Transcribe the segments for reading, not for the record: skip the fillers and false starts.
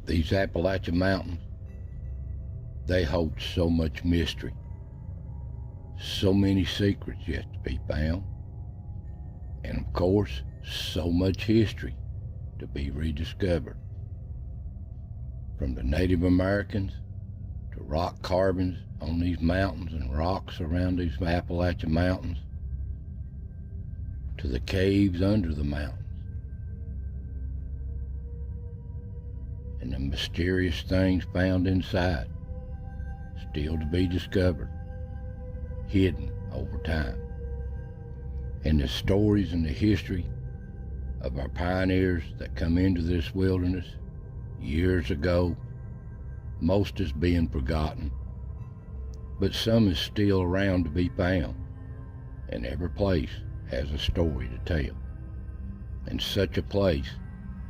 These Appalachian mountains, they hold so much mystery, so many secrets yet to be found, and of course, so much history to be rediscovered. From the Native Americans to rock carvings on these mountains and rocks around these Appalachian mountains, to the caves under the mountains, and the mysterious things found inside, still to be discovered, hidden over time. And the stories and the history of our pioneers that come into this wilderness years ago, most is being forgotten, but some is still around to be found, and every place has a story to tell. And such a place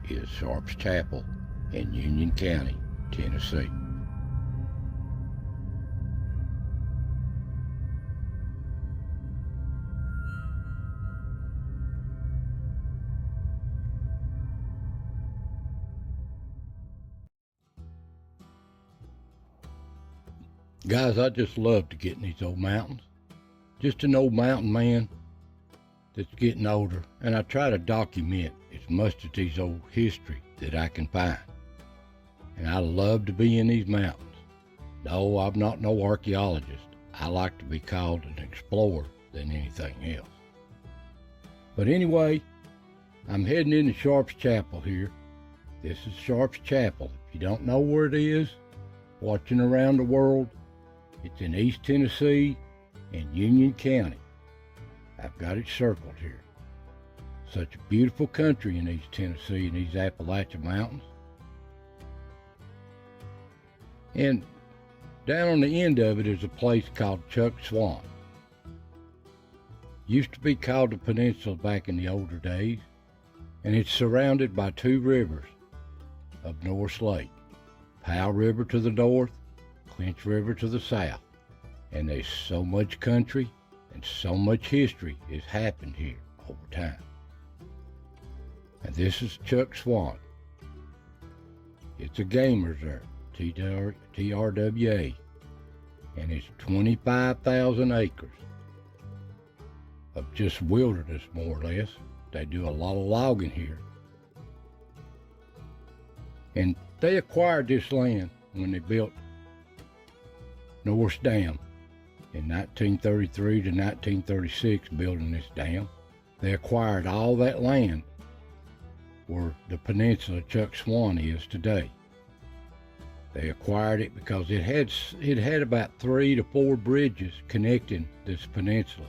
is Sharp's Chapel in Union County, Tennessee. Guys, I just love to get in these old mountains. Just an old mountain man that's getting older, and I try to document as much of these old history that I can find. And I love to be in these mountains. No, I'm not no archaeologist. I like to be called an explorer than anything else. But anyway, I'm heading into Sharp's Chapel here. This is Sharp's Chapel. If you don't know where it is, watching around the world, it's in East Tennessee in Union County. I've got it circled here. Such a beautiful country in East Tennessee and these Appalachian Mountains. And down on the end of it is a place called Swan. Used to be called the Peninsula back in the older days, and it's surrounded by two rivers of North Lake. Powell River to the north, Clinch River to the south. And there's so much country and so much history has happened here over time. And this is Swan. It's a game reserve, TRWA, and it's 25,000 acres of just wilderness, more or less. They do a lot of logging here. And they acquired this land when they built North Dam in 1933 to 1936, building this dam. They acquired all that land where the peninsula Swan is today. They acquired it because it had about 3 to 4 bridges connecting this peninsula.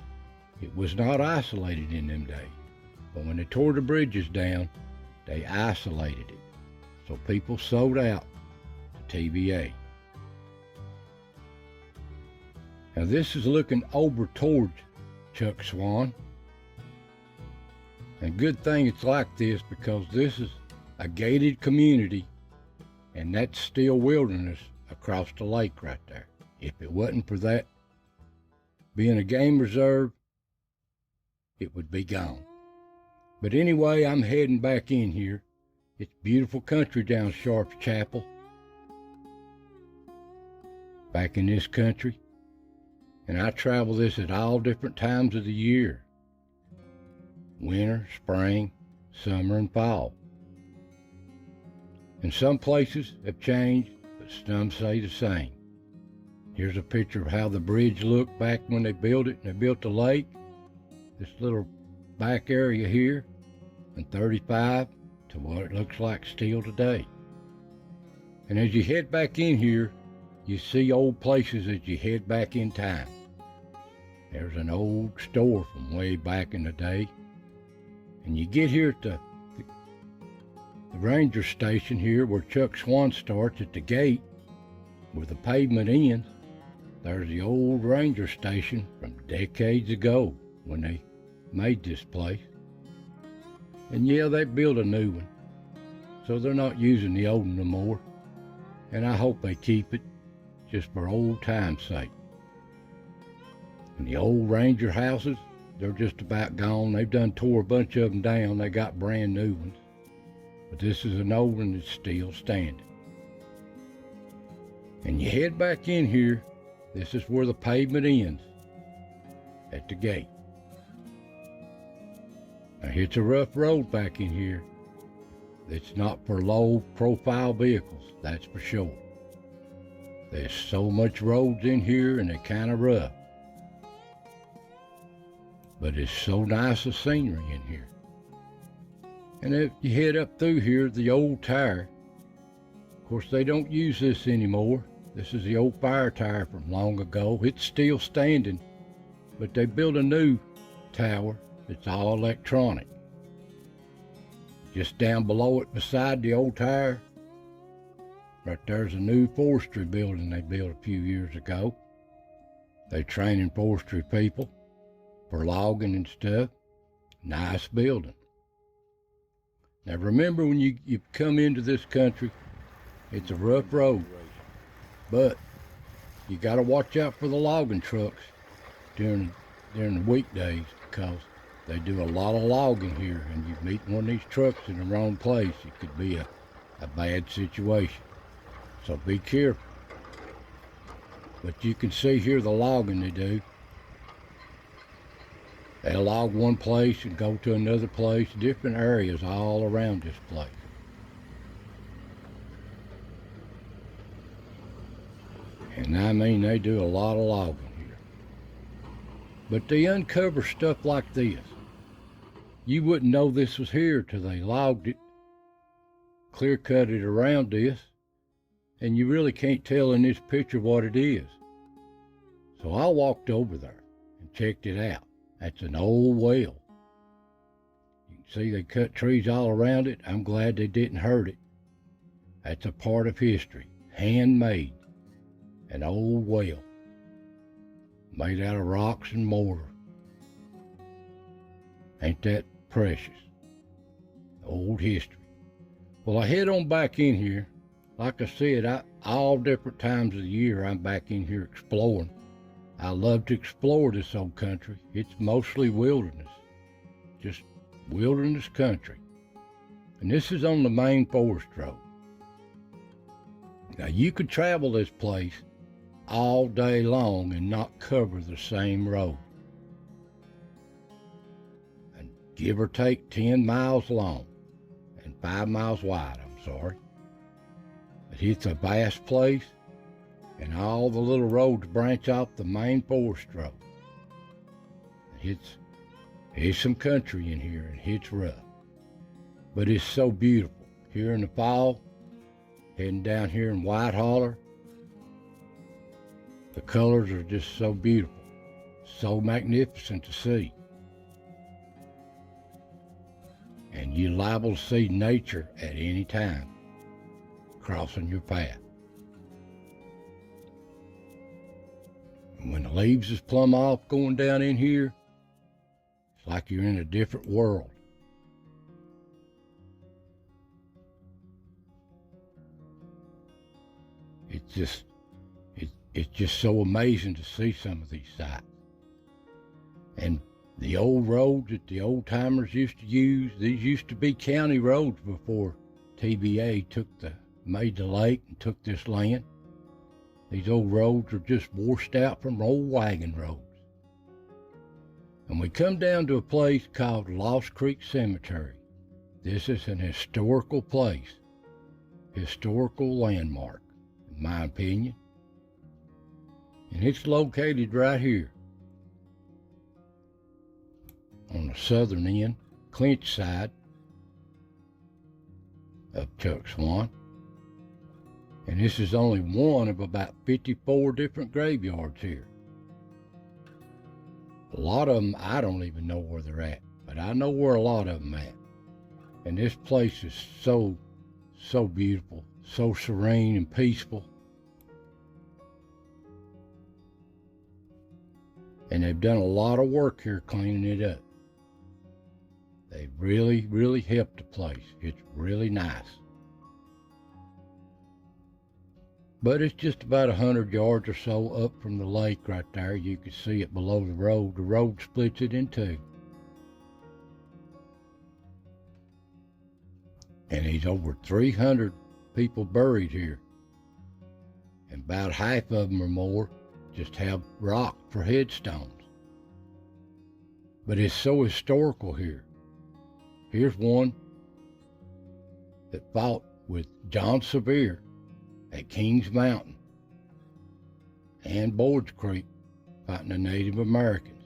It was not isolated in them days, but when they tore the bridges down, they isolated it. So people sold out to TVA. Now this is looking over towards Swan. And good thing it's like this, because this is a gated community and that's still wilderness across the lake right there. If it wasn't for that being a game reserve, it would be gone. But anyway, I'm heading back in here. It's beautiful country down Sharp's Chapel. Back in this country. And I travel this at all different times of the year. Winter, spring, summer, and fall. And some places have changed, but some stay the same. Here's a picture of how the bridge looked back when they built it, and they built the lake. This little back area here, and 35 to what it looks like still today. And as you head back in here, you see old places as you head back in time. There's an old store from way back in the day. And you get here at the ranger station here where Swan starts at the gate where the pavement ends. There's the old ranger station from decades ago when they made this place. And yeah, they built a new one, so they're not using the old one no more. And I hope they keep it just for old time's sake. And the old ranger houses, they're just about gone. They've done tore a bunch of them down. They got brand new ones. But this is an old one that's still standing. And you head back in here. This is where the pavement ends, at the gate. Now it's a rough road back in here. It's not for low profile vehicles, that's for sure. There's so much roads in here and they're kind of rough. But it's so nice of scenery in here. And if you head up through here, the old tire, of course they don't use this anymore. This is the old fire tire from long ago. It's still standing, but they built a new tower that's all electronic. Just down below it, beside the old tire, right there's a new forestry building they built a few years ago. They're training forestry people for logging and stuff. Nice building. Now remember, when you come into this country, it's a rough road, but you got to watch out for the logging trucks during the weekdays, because they do a lot of logging here, and you meet one of these trucks in the wrong place, it could be a bad situation. So be careful. But you can see here the logging they do. They'll log one place and go to another place, different areas all around this place. And I mean, they do a lot of logging here. But they uncover stuff like this. You wouldn't know this was here till they logged it, clear cut it around this, and you really can't tell in this picture what it is. So I walked over there and checked it out. That's an old well. You can see they cut trees all around it. I'm glad they didn't hurt it. That's a part of history, handmade. An old well, made out of rocks and mortar. Ain't that precious? Old history. Well, I head on back in here. Like I said, all different times of the year I'm back in here exploring. I love to explore this old country. It's mostly wilderness, just wilderness country. And this is on the main forest road. Now you could travel this place all day long and not cover the same road. And give or take 10 miles long and 5 miles wide, I'm sorry. But it's a vast place, and all the little roads branch off the main forest road. It's some country in here, and it's rough. But it's so beautiful. Here in the fall, heading down here in White Holler, the colors are just so beautiful, so magnificent to see. And you're liable to see nature at any time crossing your path. And when the leaves is plumb off going down in here, it's like you're in a different world. It's just so amazing to see some of these sights. And the old roads that the old timers used to use, these used to be county roads before TVA made the lake and took this land. These old roads are just washed out from old wagon roads. And we come down to a place called Lost Creek Cemetery. This is an historical place, historical landmark, in my opinion. And it's located right here on the southern end, Clinch side of Chuck Swan. And this is only one of about 54 different graveyards here. A lot of them, I don't even know where they're at, but I know where a lot of them at. And this place is so beautiful, so serene and peaceful. And they've done a lot of work here cleaning it up. They've really helped the place. It's really nice. But it's just about 100 yards or so up from the lake right there. You can see it below the road. The road splits it in two. And there's over 300 people buried here. and about half of them or more just have rock for headstones. But it's so historical here. Here's one that fought with John Sevier at Kings Mountain and Boards Creek fighting the Native Americans.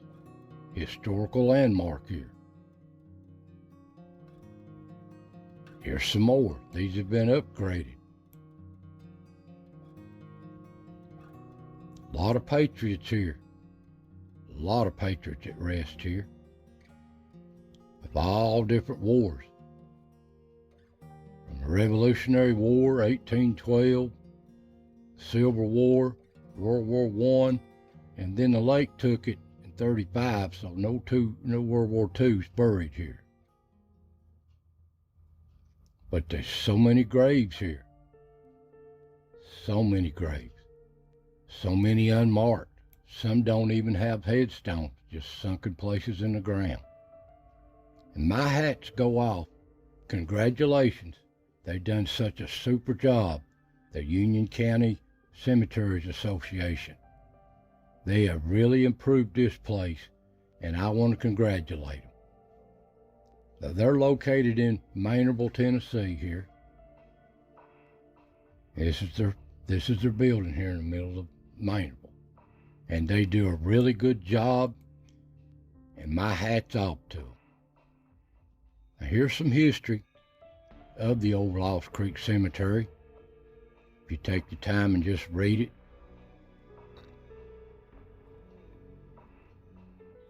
Historical landmark here. Here's some more. These have been upgraded. A lot of patriots here. A lot of patriots at rest here. Of all different wars. From the Revolutionary War, 1812, Civil War, World War I, and then the lake took it in 35, so no World War II's buried here. But there's so many graves here. So many graves. So many unmarked. Some don't even have headstones, just sunken places in the ground. And my hats go off. Congratulations. They've done such a super job, the Union County Cemeteries Association. They have really improved this place, and I want to congratulate them. Now, they're located in Maynardville, Tennessee here. This is their building here in the middle of Maynardville. And they do a really good job, and my hat's off to them. Now, here's some history of the old Lost Creek Cemetery. If you take the time and just read it.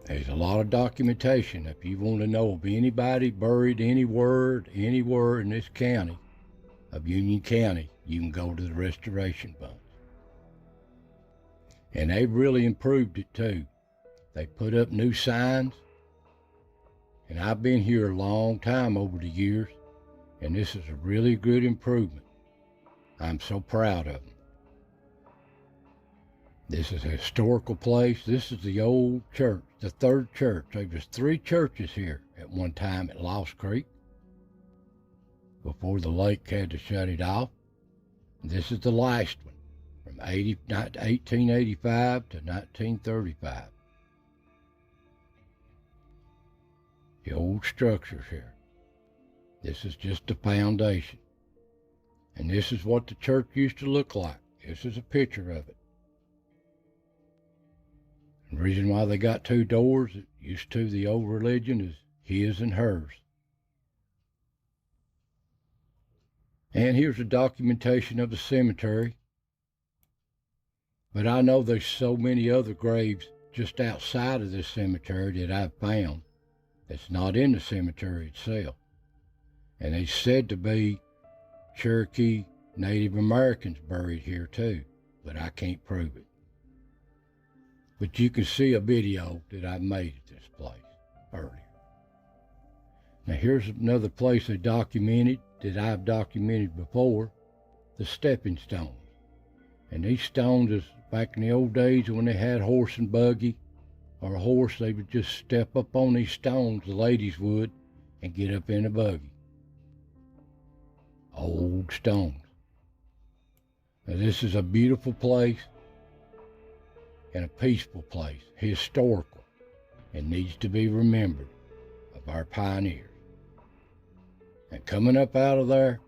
There's a lot of documentation. If you want to know of anybody buried anywhere in this county of Union County, you can go to the Restoration Bunch. And they've really improved it too. They put up new signs. And I've been here a long time over the years, and this is a really good improvement. I'm so proud of them. This is a historical place. This is the old church, the third church. There was 3 churches here at one time at Lost Creek before the lake had to shut it off. This is the last one from 1885 to 1935. The old structures here. This is just the foundation. And this is what the church used to look like. This is a picture of it. The reason why they got 2 doors, it used to the old religion, is his and hers. And here's the documentation of the cemetery. But I know there's so many other graves just outside of this cemetery that I've found that's not in the cemetery itself. And they said to be Cherokee Native Americans buried here too, but I can't prove it. But you can see a video that I made at this place earlier. Now here's another place they documented that I've documented before, the stepping stones. And these stones is back in the old days when they had horse and buggy, or a horse, they would just step up on these stones, the ladies would, and get up in a buggy. Old stones. Now this is a beautiful place and a peaceful place, historical, and needs to be remembered of our pioneers. And coming up out of there,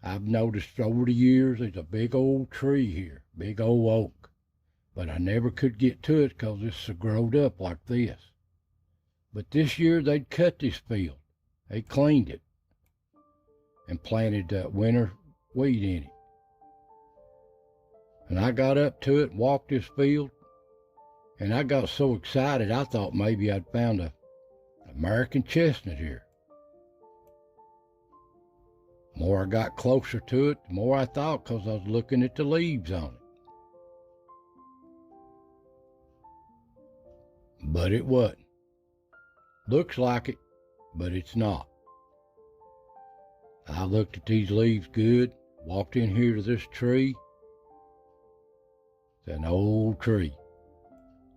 I've noticed over the years there's a big old tree here, big old oak, but I never could get to it because it's so growed up like this. But this year they'd cut this field. They cleaned it and planted winter wheat in it. And I got up to it and walked this field, and I got so excited I thought maybe I'd found a American chestnut here. The more I got closer to it, the more I thought, because I was looking at the leaves on it. But it wasn't. Looks like it, but it's not. I looked at these leaves good, walked in here to this tree. It's an old tree.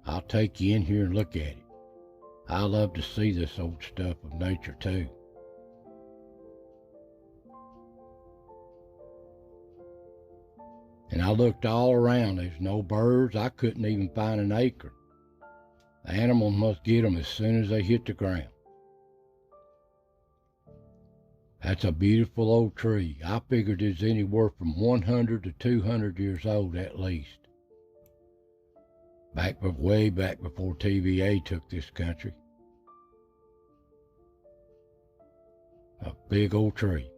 I'll take you in here and look at it. I love to see this old stuff of nature too. I looked all around. There's no birds. I couldn't even find an acorn. The animals must get them as soon as they hit the ground. That's a beautiful old tree. I figured it's anywhere from 100 to 200 years old at least. Way back before TVA took this country. A big old tree.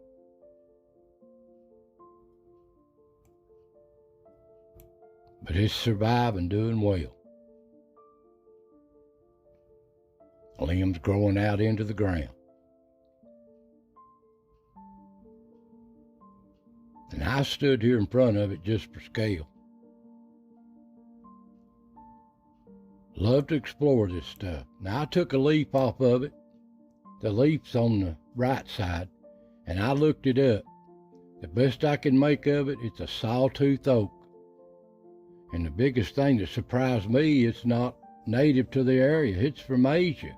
But it's surviving, doing well. Limbs growing out into the ground. And I stood here in front of it just for scale. Love to explore this stuff. Now I took a leaf off of it. The leaf's on the right side, and I looked it up. The best I can make of it, it's a sawtooth oak. And the biggest thing that surprised me, it's not native to the area. It's from Asia.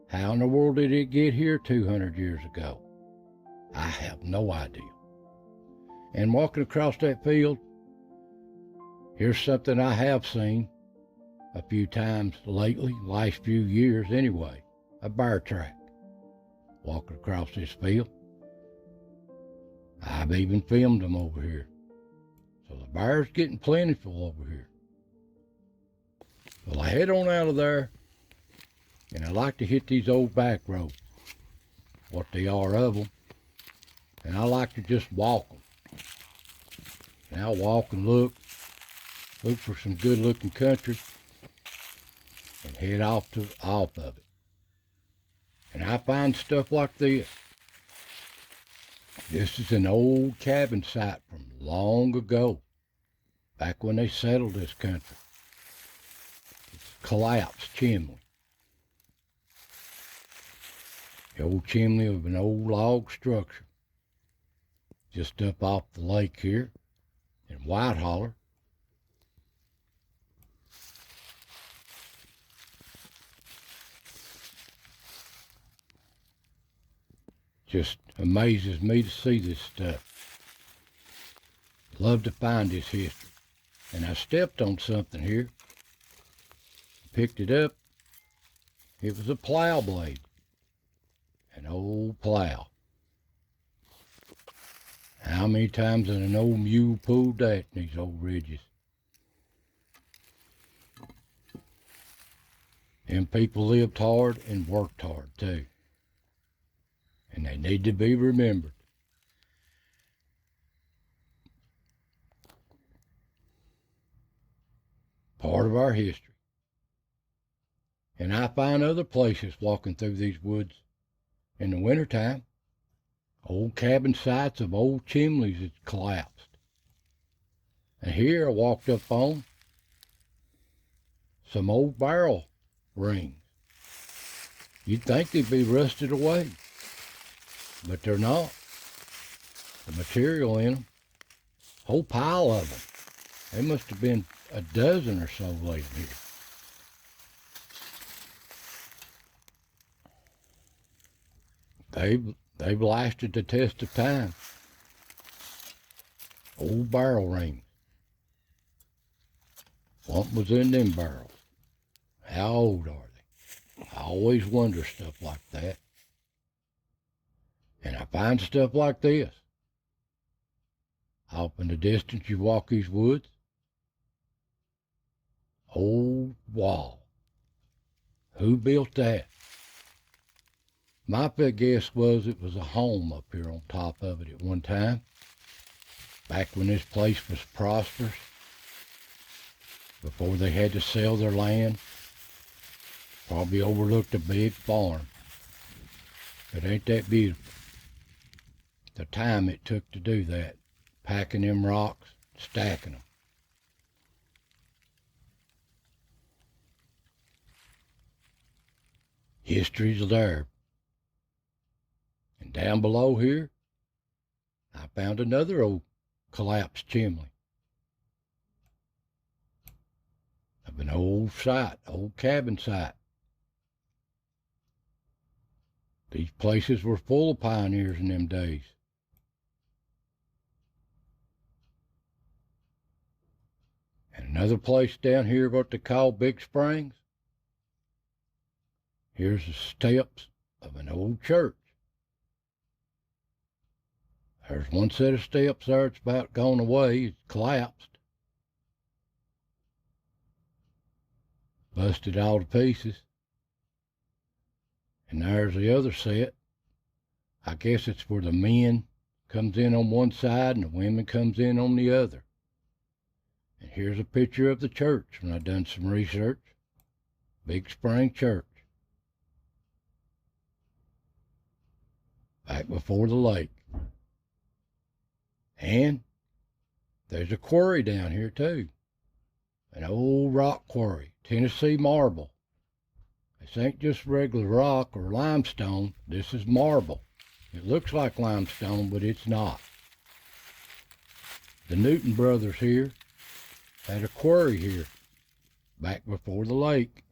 How in the world did it get here 200 years ago? I have no idea. And walking across that field, here's something I have seen a few times lately, last few years anyway, a bear track. Walking across this field. I've even filmed them over here. So the bear's getting plentiful over here. Well, I head on out of there, and I like to hit these old back roads, what they are of them, and I like to just walk them. And I'll walk and look for some good looking country, and head off of it. And I find stuff like this. This is an old cabin site from long ago, back when they settled this country. It's a collapsed chimney. The old chimney of an old log structure, just up off the lake here in White Holler. Just amazes me to see this stuff. Love to find this history. And I stepped on something here. Picked it up. It was a plow blade. An old plow. How many times has an old mule pulled that in these old ridges? And people lived hard and worked hard too. And they need to be remembered. Part of our history. And I find other places walking through these woods in the wintertime. Old cabin sites of old chimneys that collapsed. And here I walked up on some old barrel rings. You'd think they'd be rusted away. But they're not. The material in them, whole pile of them. There must have been a dozen or so laid here. They've lasted the test of time. Old barrel rings. What was in them barrels? How old are they? I always wonder stuff like that. And I find stuff like this. Off in the distance you walk these woods. Old wall. Who built that? My big guess was it was a home up here on top of it at one time. Back when this place was prosperous. Before they had to sell their land. Probably overlooked a big farm. But ain't that beautiful? The time it took to do that, packing them rocks, stacking them. History's there. And down below here, I found another old collapsed chimney of an old site, old cabin site. These places were full of pioneers in them days. And another place down here what they call Big Springs. Here's the steps of an old church. There's one set of steps there, it's about gone away, it's collapsed. Busted all to pieces. And there's the other set. I guess it's where the men comes in on one side and the women comes in on the other. And here's a picture of the church when I done some research. Big Spring Church. Back before the lake. And there's a quarry down here too. An old rock quarry, Tennessee marble. This ain't just regular rock or limestone, this is marble. It looks like limestone, but it's not. The Newton brothers here had a quarry here back before the lake.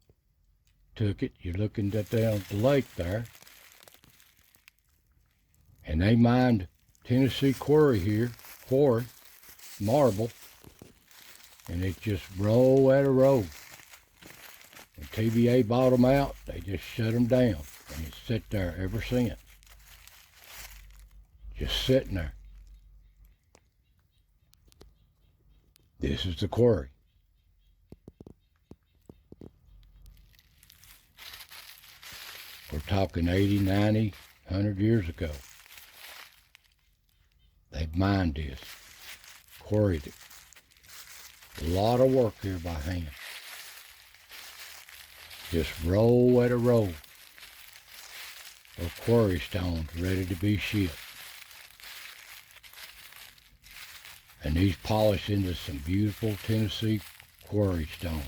Took it, you're looking down at the lake there. And they mined Tennessee quarry here, marble, and it just row at a row. When TVA bought them out, they just shut them down, and it's sit there ever since. Just sitting there. This is the quarry. We're talking 80, 90, 100 years ago. They've mined this, quarried it. A lot of work here by hand. Just row at a row of quarry stones ready to be shipped. And these polished into some beautiful Tennessee quarry stones.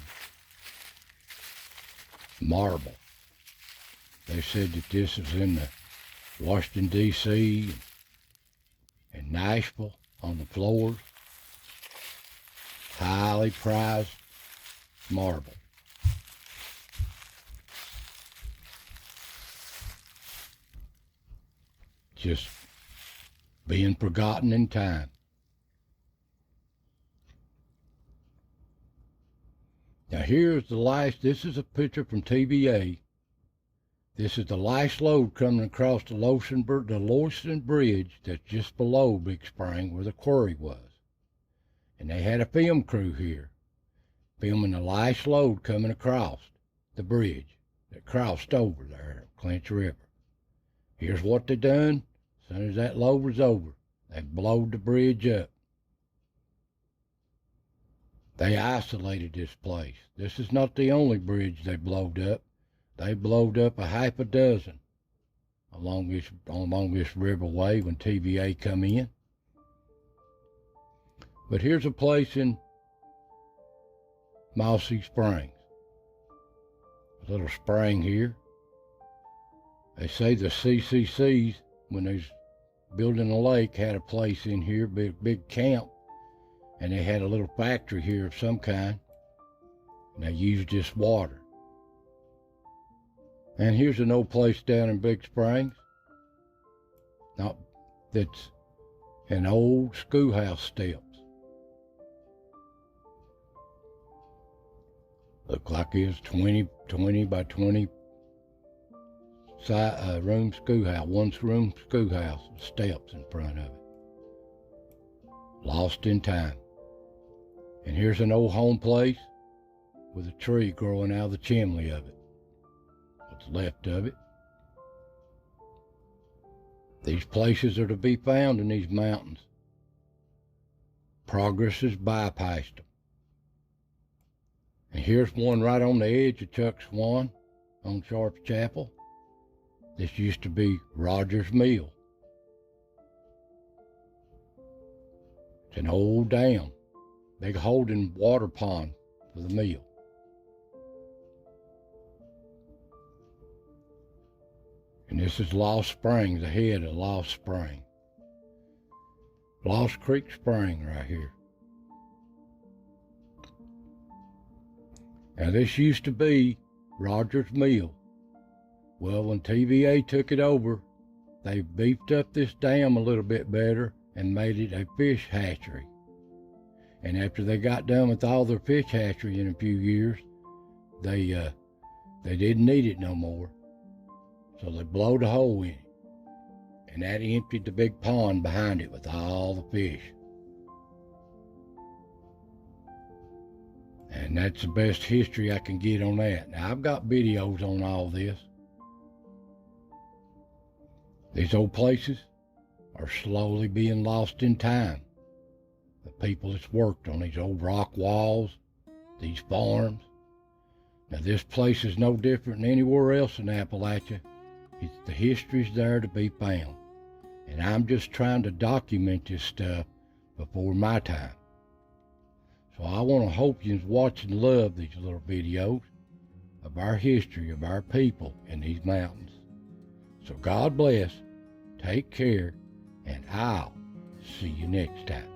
Marble. They said that this is in the Washington, D.C. and Nashville on the floors. Highly prized marble. Just being forgotten in time. Now here's the last, this is a picture from TVA. This is the last load coming across the Lowson Bridge that's just below Big Spring where the quarry was. And they had a film crew here, filming the last load coming across the bridge that crossed over there at Clinch River. Here's what they done. As soon as that load was over, they blowed the bridge up. They isolated this place. This is not the only bridge they blowed up. They blowed up a half a dozen along this riverway when TVA come in. But here's a place in Mossy Springs. A little spring here. They say the CCCs, when they was building a lake, had a place in here, big camp. And they had a little factory here of some kind. And they used this water. And here's an old place down in Big Springs. That's an old schoolhouse steps. Look like it's 20 by 20 room schoolhouse, one room schoolhouse, steps in front of it. Lost in time. And here's an old home place with a tree growing out of the chimney of it. What's left of it. These places are to be found in these mountains. Progress has bypassed them. And here's one right on the edge of Chuck Swan on Sharp's Chapel. This used to be Rogers Mill. It's an old dam, big holding water pond for the mill. And this is Lost Springs, ahead of Lost Spring. Lost Creek Spring right here. Now this used to be Rogers Mill. Well, when TVA took it over, they beefed up this dam a little bit better and made it a fish hatchery. And after they got done with all their fish hatchery in a few years, they didn't need it no more. So they blowed a hole in it. And that emptied the big pond behind it with all the fish. And that's the best history I can get on that. Now, I've got videos on all this. These old places are slowly being lost in time. The people that's worked on these old rock walls, these farms. Now, this place is no different than anywhere else in Appalachia. The history's there to be found. And I'm just trying to document this stuff before my time. So I want to hope you watch and love these little videos of our history, of our people in these mountains. So God bless, take care, and I'll see you next time.